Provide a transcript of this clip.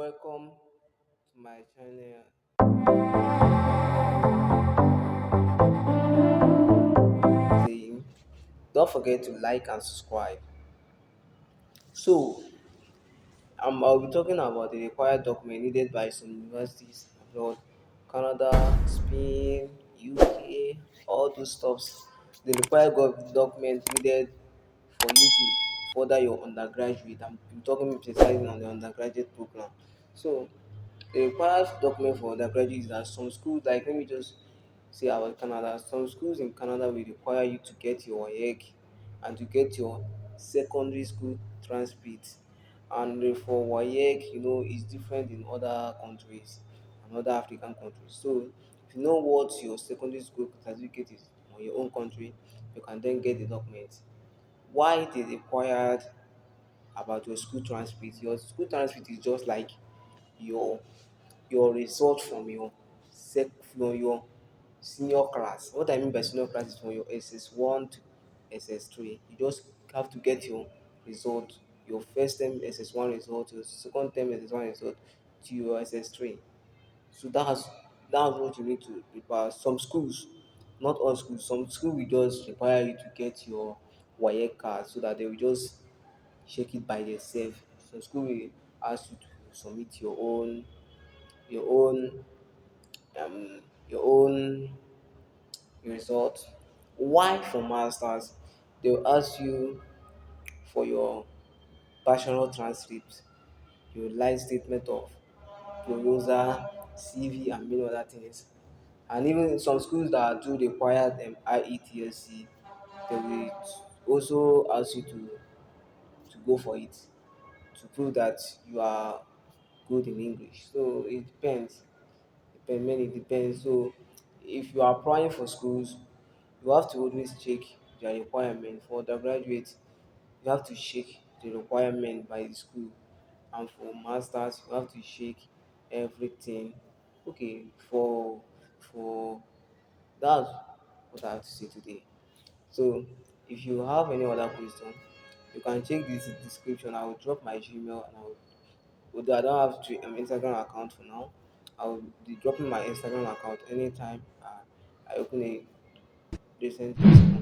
welcome to my channel. Saying, don't forget to like and subscribe. So, I'll be talking about the required document needed by some universities abroad, Canada, Spain, UK, all those stuffs. The required document needed for you to further your undergraduate. I'm talking precisely on the undergraduate program. So, the required document for undergraduate is that some schools, like let me just say about Canada, some schools in Canada will require you to get your WAEC and to get your secondary school transcript. And for WAEC, it's different in other countries and other African countries. So if you know what your secondary school certificate is on your own country, you can then get the document. Why it is required about your school transcript? Your school transcript is just like your your result from your senior class. What I mean by senior class is from your SS1 to SS3. You just have to get your result, your first term SS1 result, your second term SS1 result to your SS3. So that's what you need to prepare. Some schools, not all schools, some school will just require you to get your WAEC card so that they will just check it by themselves. Some school will ask you to submit your own your own result. Why for masters? They will ask you for your bachelor transcript, your life statement of proposal, CV, and many other things. And even in some schools that do require IETSC, they will also ask you to go for it to prove that you are good in English. So it depends. Many depends. So if you are applying for schools, you have to always check their requirement. For undergraduate, you have to check the requirement by the school, and for masters, you have to check everything. Okay, for that's what I have to say today. So if you have any other question, you can check this description. I will drop my Gmail and I will, although I don't have Instagram account for now, I will be dropping my Instagram account anytime I open a recent Instagram.